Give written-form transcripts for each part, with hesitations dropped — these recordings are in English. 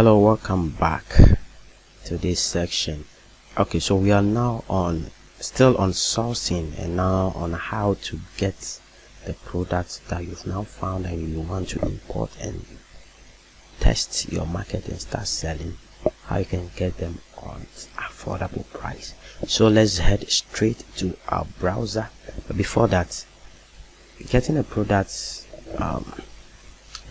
Hello, welcome back to this section. Okay, so we are now still on sourcing and now on how to get the products that you've now found and you want to import and test your market and start selling, how you can get them on affordable price. So let's head straight to our browser. But before that, getting a product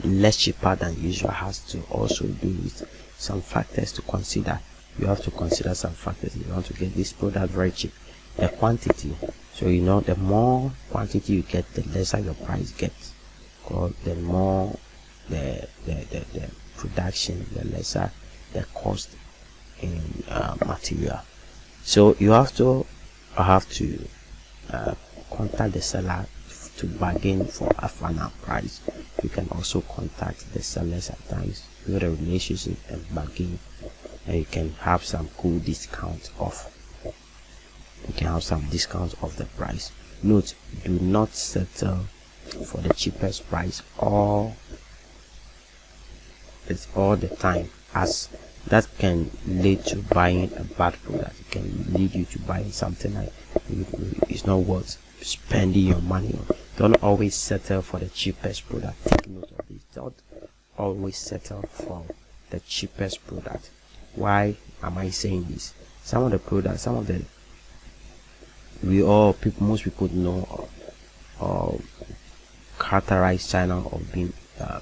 less cheaper than usual has to also do with some factors to consider. You have to consider some factors if you want to get this product very cheap. The quantity. So you know, the more quantity you get, the lesser your price gets. Because the more the production, the lesser the cost in material. So you have to contact the seller to bargain for a final price. You can also contact the sellers at times, build a relationship and bargain, and you can have some cool discounts off. You can have some discounts off the price. Note, do not settle for the cheapest price all the time, as that can lead to buying a bad product. It can lead you to buying something that is not worth spending your money on. Don't always settle for the cheapest product. Take note of this. Don't always settle for the cheapest product. Why am I saying this? Some of the products, most people know or characterize China of being a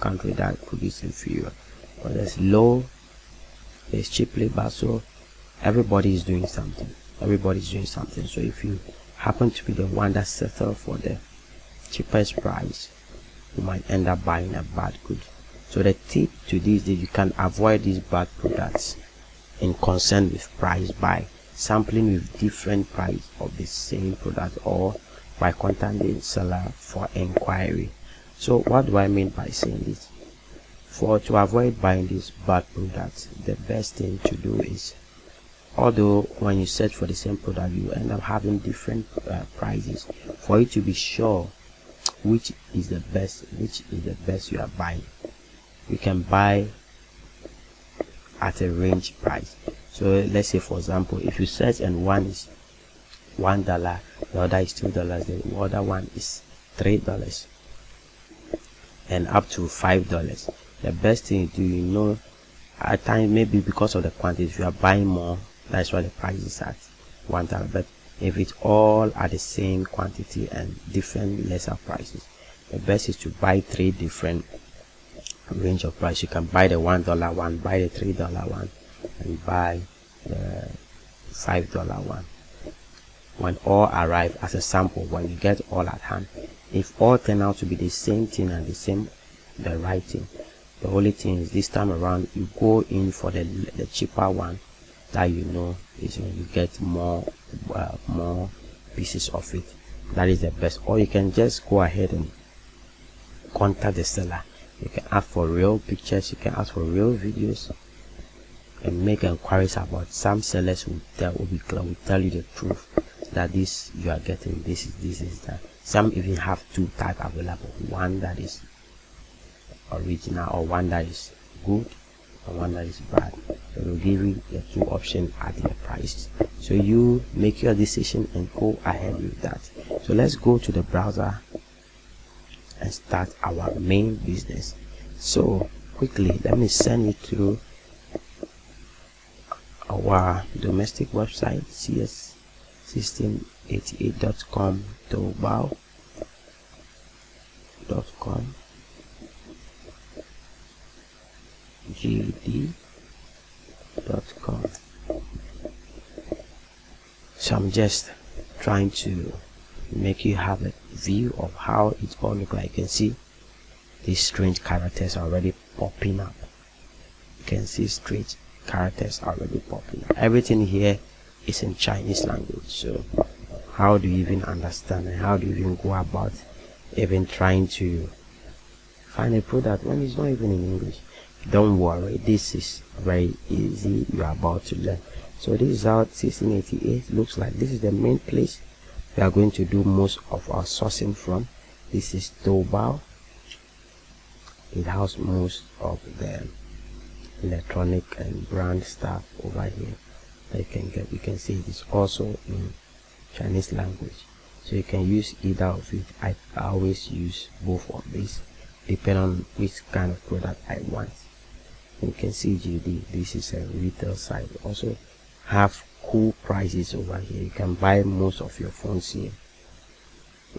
country that produces inferior. But there's cheap labor, so everybody is doing something. So if you happen to be the one that settle for the cheapest price, you might end up buying a bad good. So the tip to this is you can avoid these bad products in concern with price by sampling with different price of the same product or by contacting the seller for inquiry. So what do I mean by saying this? To avoid buying these bad products, the best thing to do is, although when you search for the same product you end up having different prices, for you to be sure which is the best you are buying, you can buy at a range price. So let's say, for example, if you search and one is $1, the other is $2, the other one is $3 and up to $5, the best thing to do, at times maybe because of the quantity, if you are buying more, that's why the price is at $1. But if it's all at the same quantity and different lesser prices, the best is to buy 3 different range of price. You can buy the $1 one, buy the $3 one, and buy the $5 one. When all arrive as a sample, when you get all at hand, if all turn out to be the same thing and the right thing, the only thing is this time around you go in for the cheaper one that you know is when you get more pieces of it. That is the best. Or you can just go ahead and contact the seller. You can ask for real pictures, you can ask for real videos, and make inquiries about. Some sellers will tell you the truth that this you are getting, this is that. Some even have 2 types available, one that is original or one that is good and one that is bad. So they'll give you the 2 options at their price. So you make your decision and go ahead with that. So let's go to the browser and start our main business. So quickly, let me send you through our domestic website, cs1688.com, Taobao.com, gd.com. So I'm just trying to make you have a view of how it all looks like. You can see these strange characters are already popping up. You can see strange characters already popping up. Everything here is in Chinese language. So how do you even understand and how do you even go about even trying to find a product when it's not even in English? Don't worry, this is very easy. You are about to learn. So this is how 1688 looks like. This is the main place we are going to do most of our sourcing from. This is Taobao. It has most of the electronic and brand stuff over here that you can get. You can see it is also in Chinese language, so you can use either of it. I always use both of these depending on which kind of product I want. You can see GD, this is a retail site. Also have cool prices over here. You can buy most of your phones here.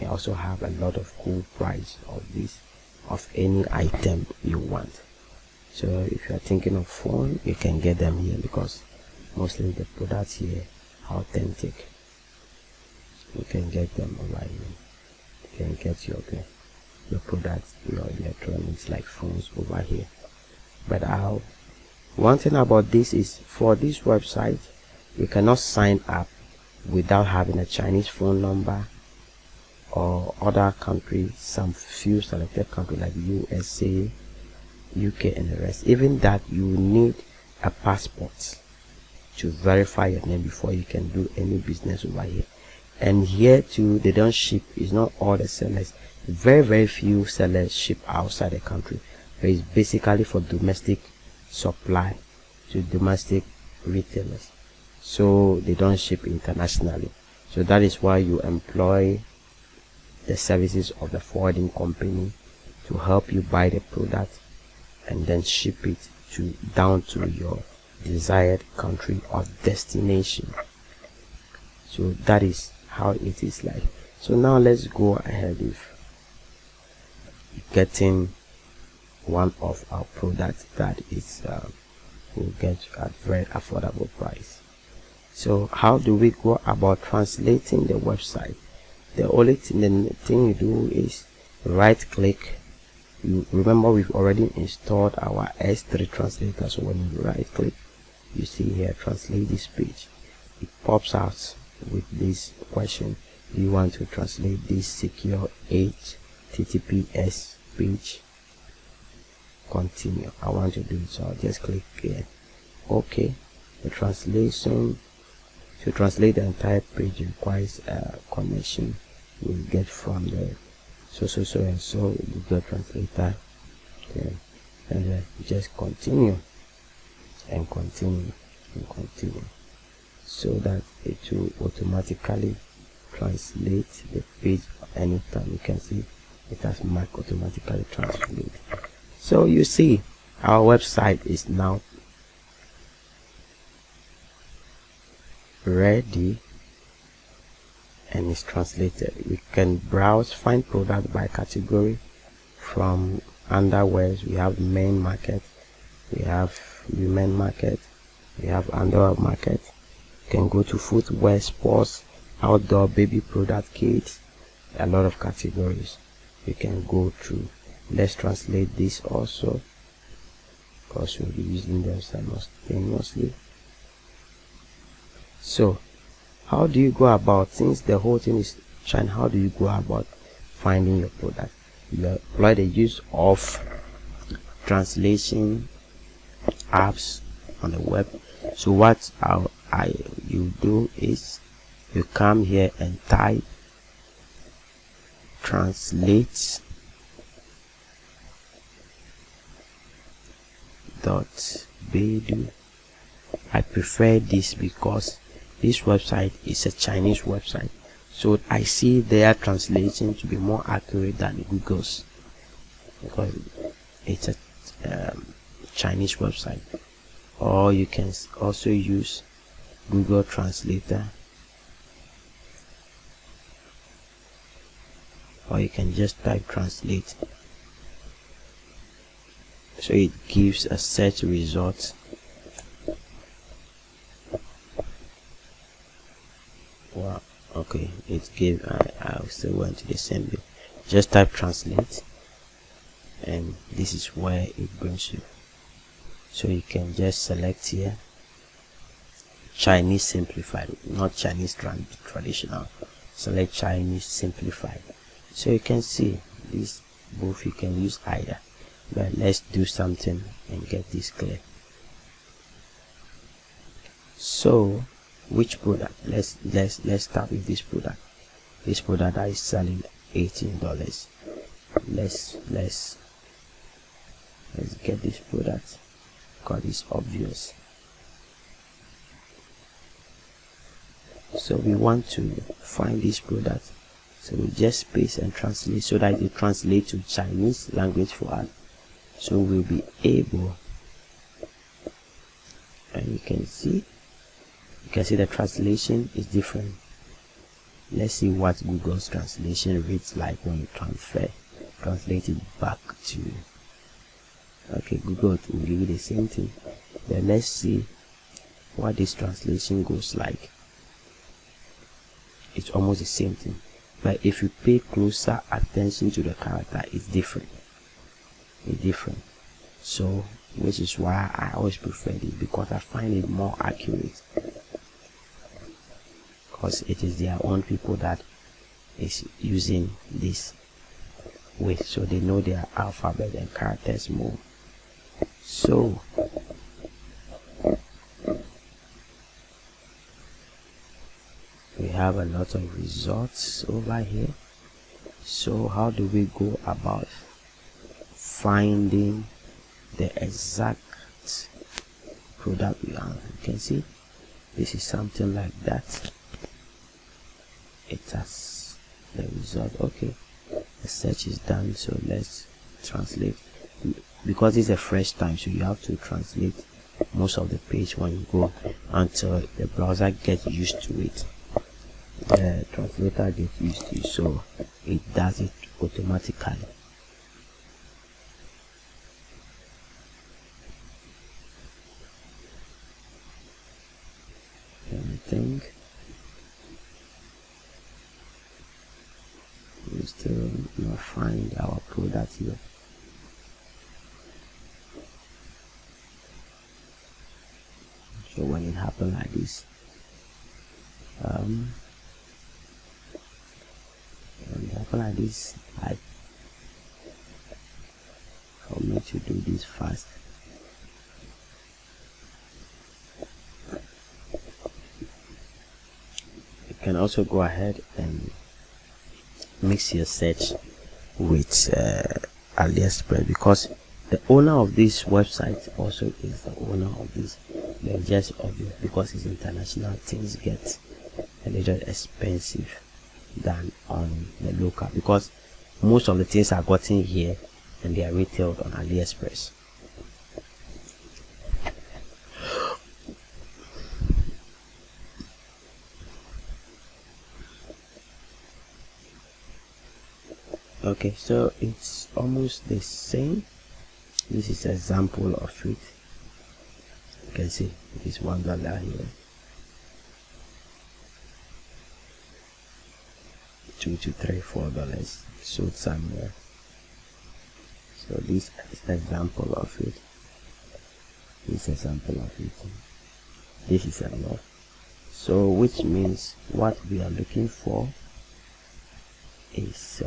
We also have a lot of cool price of this, of any item you want. So if you are thinking of phone, you can get them here because mostly the products here are authentic. You can get them over here. You can get your products, your electronics like phones over here. But one thing about this is, for this website you cannot sign up without having a Chinese phone number or other countries, some few selected countries like USA, UK and the rest. Even that, you need a passport to verify your name before you can do any business over here. And here too, they don't ship. It's not all the sellers. Very few sellers ship outside the country, but it's basically for domestic supply to domestic retailers, so they don't ship internationally. So that is why you employ the services of the forwarding company to help you buy the product and then ship it down to your desired country of destination. So that is how it is like. So now let's go ahead with getting one of our products that is will get at very affordable price. So how do we go about translating the website? The only thing you do is right click. You remember we've already installed our S3 translator, so when you right click, you see here translate this page. It pops out with this question: do you want to translate this secure HTTPS page? Continue. I want to do it, so I'll just click here. Okay. The translation, to translate the entire page requires a connection you get from the so you get translator, okay, and then just continue and continue and continue, so that it will automatically translate the page anytime. You can see it has marked automatically translate. So you see our website is now ready and is translated. We can browse, find product by category. From underwears, we have men market, we have women market, we have underwear market. You can go to footwear, sports, outdoor, baby product, kids. A lot of categories you can go through. Let's translate this also, because we'll be using them simultaneously. So how do you go about, since the whole thing is China, how do you go about finding your product? You apply the use of translation apps on the web. So what you do is you come here and type translate.bedu. I prefer this because this website is a Chinese website, so I see their translation to be more accurate than Google's, because it's a Chinese website. Or you can also use Google Translator, or you can just type translate, so it gives a search result. Wow, okay, it gave I still went to the same bit. Just type translate and this is where it brings you. So you can just select here Chinese simplified, not Chinese traditional. Select Chinese simplified. So you can see this, both you can use either, but let's do something and get this clear. So which product? Let's start with this product. This product that is selling $18. Let's get this product. because it's obvious. So we want to find this product, so we just paste and translate so that it translates to Chinese language for us, so we'll be able, and you can see the translation is different. Let's see what Google's translation reads like when you translate it back to, okay, Google will give you the same thing. Then let's see what this translation goes like. It's almost the same thing, but if you pay closer attention to the character, it's different. So which is why I always prefer this, because I find it more accurate, because it is their own people that is using this way, so they know their alphabet and characters more. So we have a lot of results over here. So how do we go about finding the exact product we have? You can see this is something like that. It has the result. Okay, the search is done, so let's translate, because it's a fresh time, so you have to translate most of the page when you go until the browser gets used to it. The translator gets used to it, so it does it automatically. Anything we still not find our product here. So when it happens like this, like for me to do this fast, you can also go ahead and mix your search with AliExpress, because the owner of this website also is the owner of this. They're just obvious, because it's international, things get a little expensive than on the local, because most of the things are gotten here and they are retailed on AliExpress. Okay, so it's almost the same. This is an example of it. You can see this $1 here, $2 to $3, $4 sold somewhere. So this is an example of it. This is a lot. So which means what we are looking for is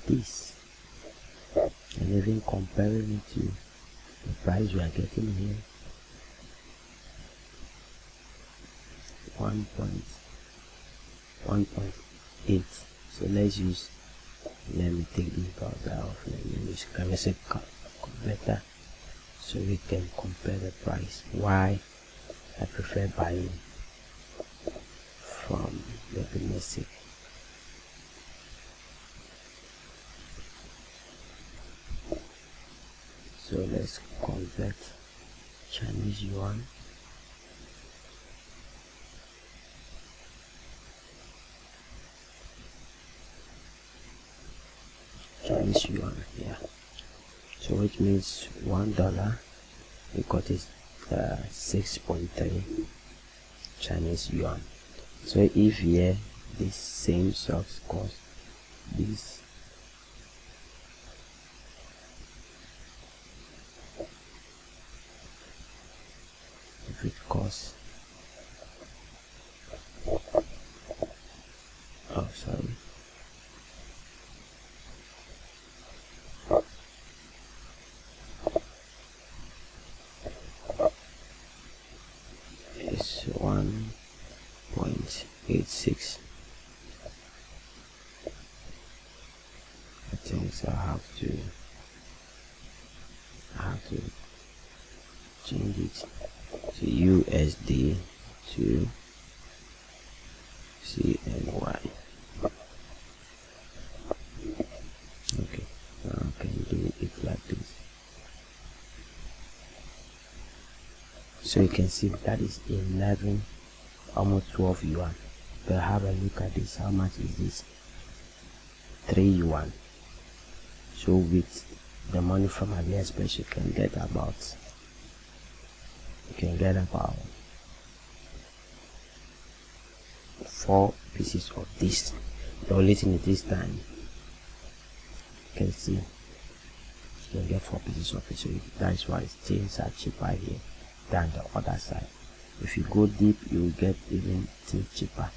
this, and even comparing it to the price we are getting here, 1.8. So let me take this browser off. Let me use currency converter so we can compare the price. Why I prefer buying from the domestic. So let's convert Chinese yuan. Yeah. So which means $1 we got is 6.3 Chinese yuan. So if here this same socks cost this, if it costs, oh sorry, it's 1.86. things. I have to change it to USD to CNY. Okay, now I can do it like this. So you can see that is 11, almost 12 yuan. But have a look at this. How much is this? 3 yuan. So with the money from AliExpress, you can get about 4 pieces of this. The only thing is this time, you can see, you can get 4 pieces of it. So that is why things are cheaper here than the other side. If you go deep, you will get even things cheaper.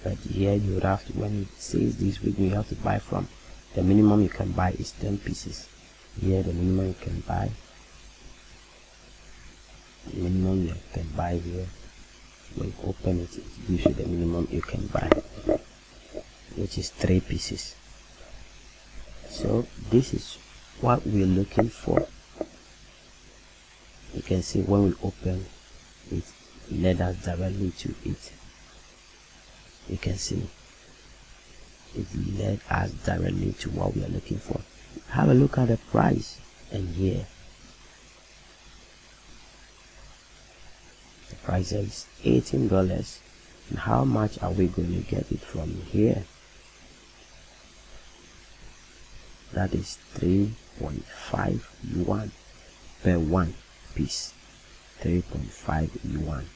But here you would have to, when it says this week, you have to buy from, the minimum you can buy is 10 pieces. Here the minimum you can buy, here, when you open it, it gives you the minimum you can buy, which is 3 pieces. So this is what we're looking for. You can see when we open it, led us directly to it. You can see it led us directly to what we are looking for. Have a look at the price, and here the price is $18. And how much are we going to get it from here? That is 3.5 yuan per one piece. 3.5 yuan.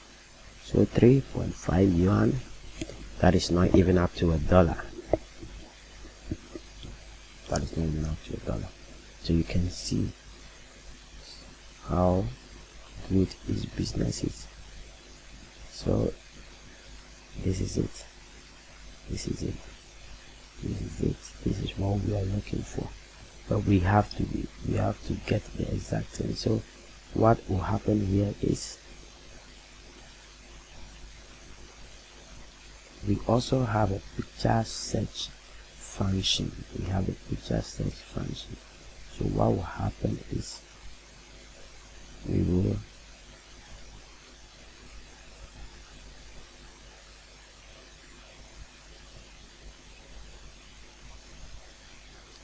So 3.5 yuan, that is not even up to $1. That is not even up to $1. So you can see how good his business is. So this is it. This is it. This is it. This is what we are looking for. But we have to get the exact thing. So what will happen here is, we also have a picture search function. We have a picture search function. So what will happen is, we will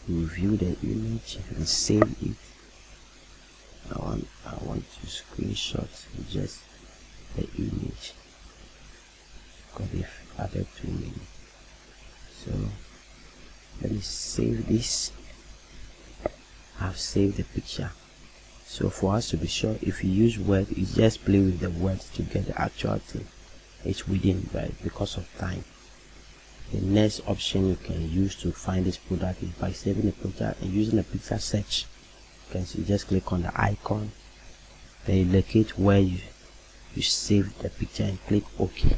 review the image and save it. I want to screenshot just the image because they've added too many. So let me save this. I've saved the picture. So for us to be sure, if you use Word, you just play with the words to get the actual thing. It's within, right? Because of time. The next option you can use to find this product is by saving the picture and using a picture search. You can see, just click on the icon, then you locate where you save the picture and click OK.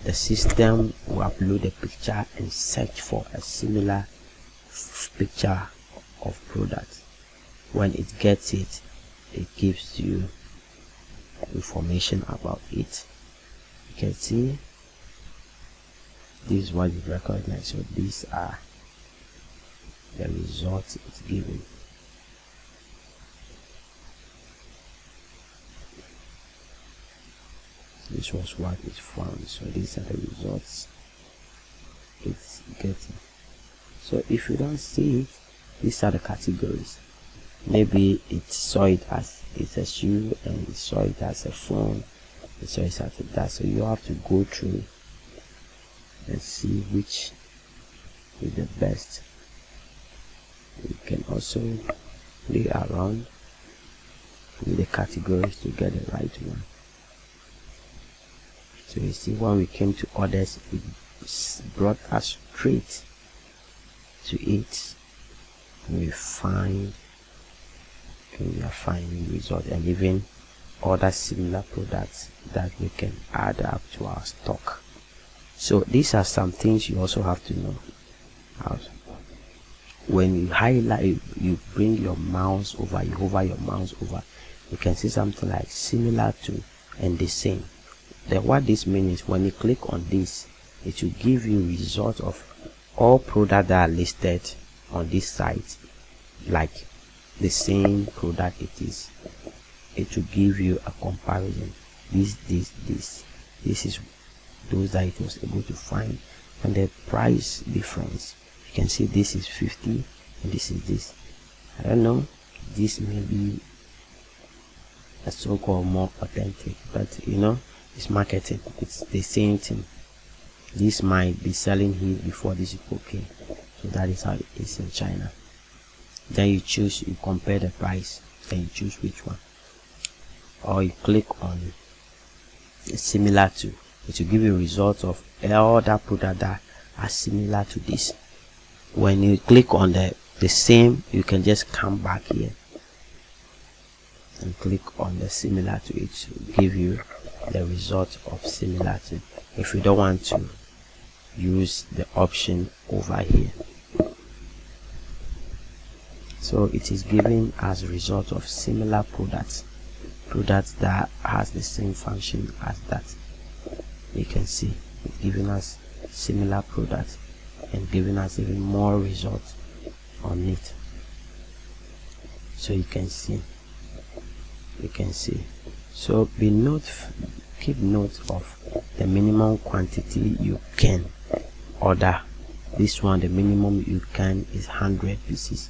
The system will upload the picture and search for a similar picture of product. When it gets it, it gives you information about it. You can see this is what you recognize. So these are the results it's giving. This was what it found. So these are the results it's getting. So if you don't see it, these are the categories. Maybe it saw it as it's a shoe, and it saw it as a phone, it saw it as a that. So you have to go through and see which is the best. You can also play around with the categories to get the right one. So you see, when we came to others, it brought us straight to it. We are finding result, and even other similar products that we can add up to our stock. So these are some things you also have to know. When you highlight, you bring your mouse over, you hover your mouse over, you can see something like similar to and the same. Then what this means is, when you click on this, it will give you results of all products that are listed on this site, like the same product it is, it will give you a comparison. This is those that it was able to find, and the price difference. You can see this is 50 and this is this. I don't know, this may be a so-called more authentic, but you know, it's marketing, it's the same thing. This might be selling here before this is okay. So that is how it is in China. Then you choose, you compare the price, then you choose which one, or you click on similar to. It will give you results of all that product that are similar to this. When you click on the same, you can just come back here and click on the similar to. It to give you the result of similar to, if you don't want to use the option over here. So it is giving as a result of similar products that has the same function as that. You can see it's giving us similar products and giving us even more results on it. So you can see, so keep note of the minimum quantity you can order. This one, the minimum you can is 100 pieces.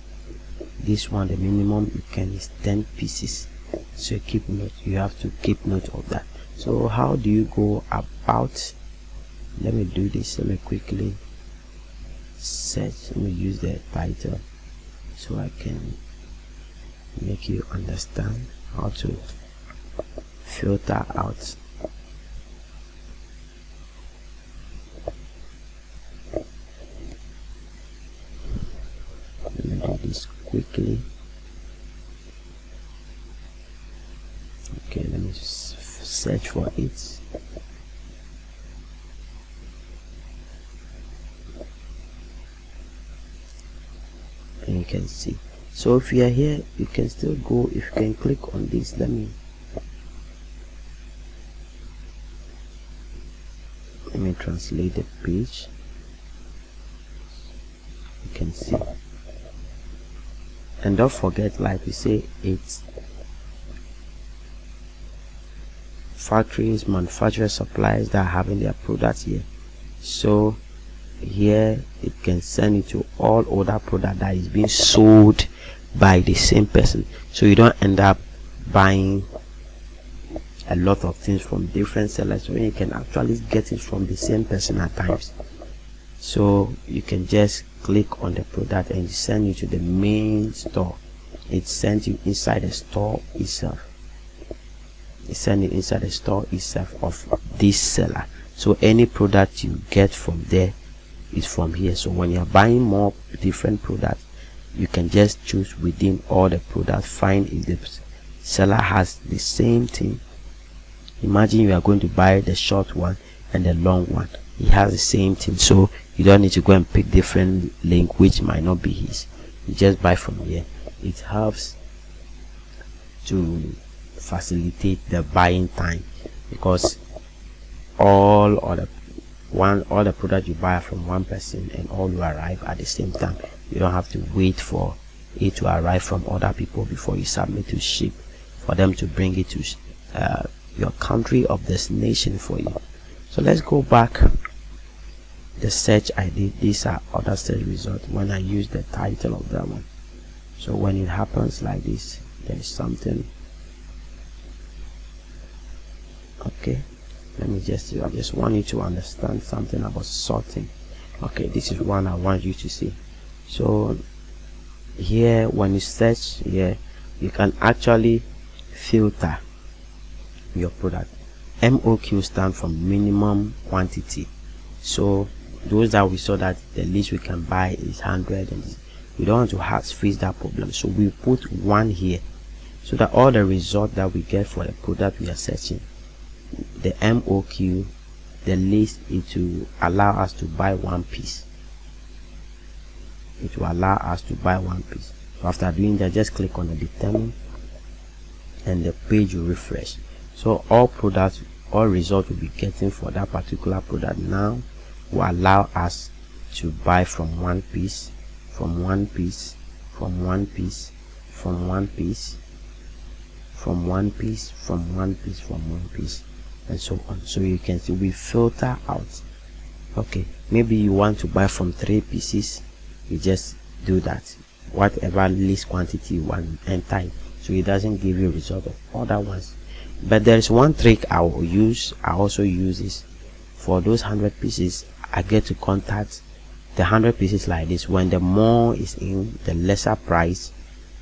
This one, the minimum you can is 10 pieces. So keep note, you have to keep note of that. So how do you go about? Let me do this. Let me quickly search. Let me use the title so I can make you understand how to filter out. Let me do this quickly. Okay, let me search for it. And you can see. So if you are here, you can still go. If you can click on this, let me translate the page. You can see. And don't forget, like we say, it's factories, manufacturers, suppliers that are having their products here. So here it can send it to all other product that is being sold by the same person, so you don't end up buying a lot of things from different sellers when you can actually get it from the same person at times. So you can just click on the product and send you to the main store. It sends you inside the store itself. It sends you inside the store itself of this seller. So any product you get from there is from here. So when you're buying more different products, you can just choose within all the products, find if the seller has the same thing. Imagine you are going to buy the short one and the long one. He has the same thing, so you don't need to go and pick different link which might not be his. You just buy from here. It helps to facilitate the buying time, because all the product you buy from one person and all will arrive at the same time. You don't have to wait for it to arrive from other people before you submit to ship for them to bring it to your country of destination for you. So let's go back. The search I did, these are other search results when I use the title of that one. So when it happens like this, there is something. Okay, let me just I just want you to understand something about sorting. Okay, this is one I want you to see. So here, when you search here, you can actually filter your product. MOQ stand for minimum quantity. So those that we saw that the least we can buy is 100, and we don't want to face that problem. So we put one here, so that all the results that we get for the product we are searching, the MOQ, the least, it will allow us to buy one piece. It will allow us to buy one piece. So after doing that, just click on the determine and the page will refresh. So all results we'll be getting for that particular product now will allow us to buy from one piece, from one piece, from one piece, from one piece, from one piece, from one piece, from one piece, and so on. So you can see we filter out. Okay, maybe you want to buy from 3 pieces, you just do that, whatever least quantity you want, enter it, so it doesn't give you a result of other ones. But there is one trick I will use. I also use this for those 100 pieces. I get to contact the 100 pieces like this. When the more is in, the lesser price,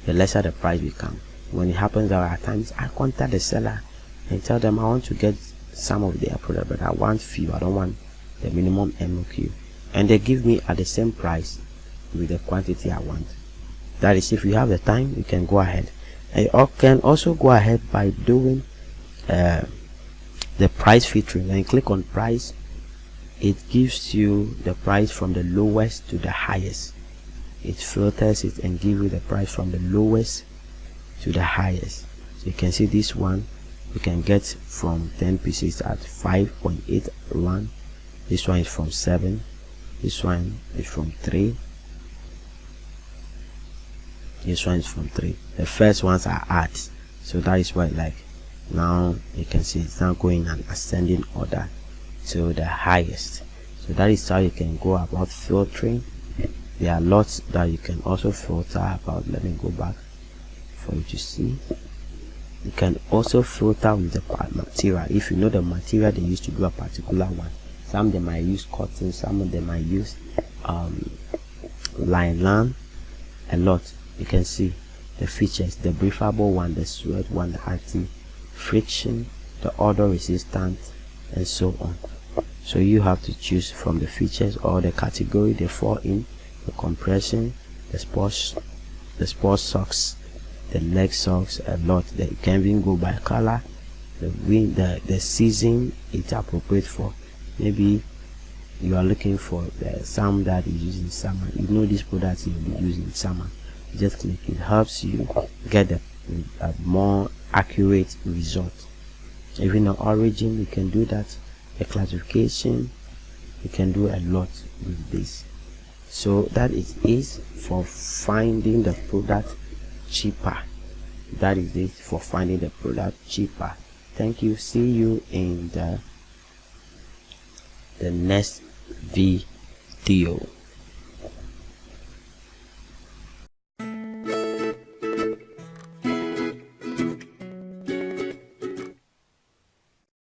the lesser the price become. When it happens that at times I contact the seller and tell them I want to get some of their product, but I want few, I don't want the minimum MOQ, and they give me at the same price with the quantity I want. That is, if you have the time, you can go ahead. And you can also go ahead by doing the price filtering. When you click on price, it gives you the price from the lowest to the highest. It filters it and gives you the price from the lowest to the highest. So you can see this one you can get from 10 pieces at 5.81. This one is from 7. This one is from 3. This one is from 3. The first ones are ads, so that is why, like, now you can see it's now going an ascending order to the highest. So that is how you can go about filtering. There are lots that you can also filter about. Let me go back for you to see. You can also filter with the material. If you know the material they used to do a particular one, some they might use cotton, some of them might use nylon, a lot. You can see the features: the breathable one, the sweat one, the anti-friction, the odor resistant, and so on. So you have to choose from the features or the category they fall in: the compression, the sports socks, the leg socks, a lot. That you can even go by color, the season it's appropriate for. Maybe you are looking for some that is used in summer. You know this product you'll be using in summer. You just click. It helps you get a more accurate result. Even the origin, you can do that. The classification, you can do a lot with this. So that is for finding the product cheaper. That is it for finding the product cheaper. Thank you. See you in the next video.